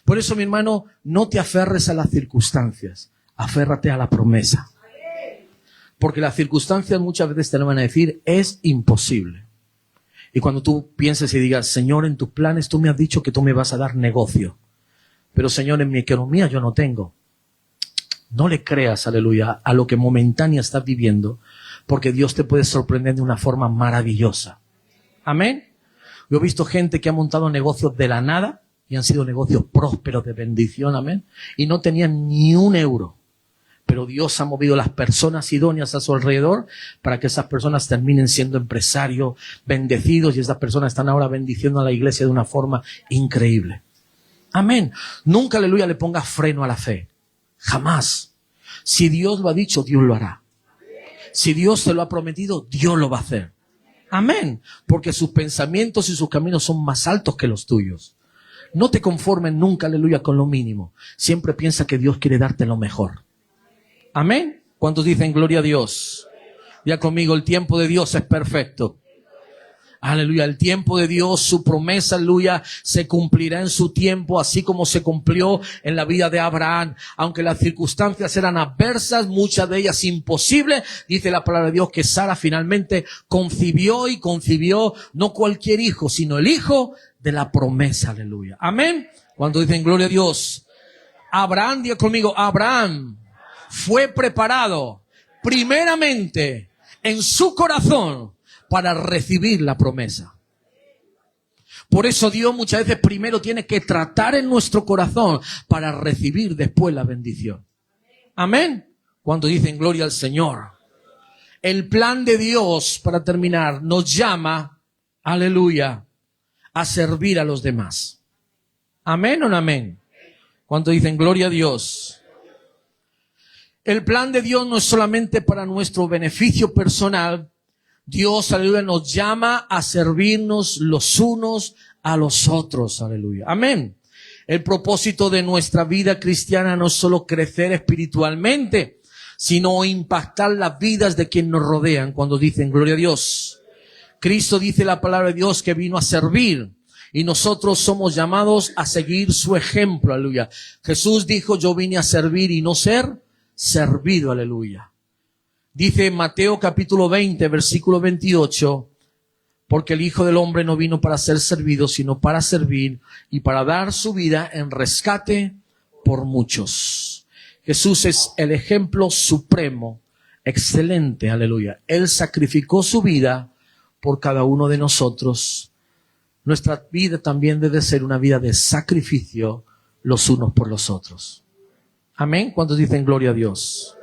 Por eso, mi hermano, no te aferres a las circunstancias. Aférrate a la promesa. Porque las circunstancias muchas veces te lo van a decir, es imposible. Y cuando tú pienses y digas, Señor, en tus planes tú me has dicho que tú me vas a dar negocio. Pero Señor, en mi economía yo no tengo. No le creas, aleluya, a lo que momentánea estás viviendo, porque Dios te puede sorprender de una forma maravillosa. Amén. Yo he visto gente que ha montado negocios de la nada y han sido negocios prósperos de bendición, amén. Y no tenían ni un euro. Pero Dios ha movido las personas idóneas a su alrededor para que esas personas terminen siendo empresarios, bendecidos, y esas personas están ahora bendiciendo a la iglesia de una forma increíble. Amén. Nunca, aleluya, le pongas freno a la fe. Jamás. Si Dios lo ha dicho, Dios lo hará. Si Dios te lo ha prometido, Dios lo va a hacer. Amén. Porque sus pensamientos y sus caminos son más altos que los tuyos. No te conformes nunca, aleluya, con lo mínimo. Siempre piensa que Dios quiere darte lo mejor. Amén. ¿Cuántos dicen gloria a Dios? Ya conmigo, el tiempo de Dios es perfecto. Aleluya, el tiempo de Dios, su promesa, aleluya, se cumplirá en su tiempo, así como se cumplió en la vida de Abraham. Aunque las circunstancias eran adversas, muchas de ellas imposibles, dice la palabra de Dios que Sara finalmente concibió y concibió no cualquier hijo, sino el hijo de la promesa, aleluya. Amén. Cuando dicen gloria a Dios, Abraham, diga conmigo, Abraham fue preparado primeramente en su corazón para recibir la promesa. Por eso Dios muchas veces primero tiene que tratar en nuestro corazón para recibir después la bendición. Amén. Cuando dicen gloria al Señor. El plan de Dios, para terminar, nos llama, aleluya, a servir a los demás. Amén o no amén. Cuando dicen gloria a Dios. El plan de Dios no es solamente para nuestro beneficio personal. Dios, aleluya, nos llama a servirnos los unos a los otros, aleluya. Amén. El propósito de nuestra vida cristiana no es solo crecer espiritualmente, sino impactar las vidas de quienes nos rodean cuando dicen gloria a Dios. Cristo dice la palabra de Dios que vino a servir y nosotros somos llamados a seguir su ejemplo, aleluya. Jesús dijo, yo vine a servir y no ser servido, aleluya. Dice Mateo capítulo 20, versículo 28, porque el Hijo del Hombre no vino para ser servido, sino para servir y para dar su vida en rescate por muchos. Jesús es el ejemplo supremo, excelente, aleluya. Él sacrificó su vida por cada uno de nosotros. Nuestra vida también debe ser una vida de sacrificio los unos por los otros. Amén. ¿Cuántos dicen gloria a Dios?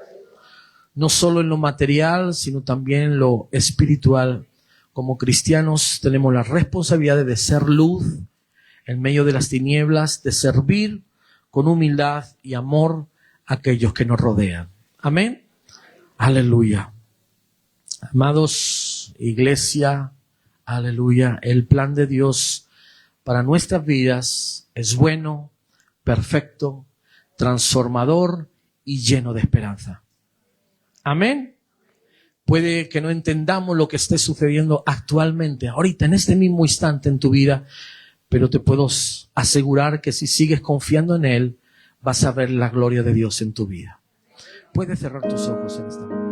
No solo en lo material, sino también en lo espiritual. Como cristianos tenemos la responsabilidad de ser luz en medio de las tinieblas, de servir con humildad y amor a aquellos que nos rodean. Amén. Aleluya. Amados, iglesia, aleluya. El plan de Dios para nuestras vidas es bueno, perfecto, transformador y lleno de esperanza. Amén. Puede que no entendamos lo que esté sucediendo actualmente, ahorita, en este mismo instante en tu vida, pero te puedo asegurar que si sigues confiando en Él, vas a ver la gloria de Dios en tu vida. Puedes cerrar tus ojos en este momento.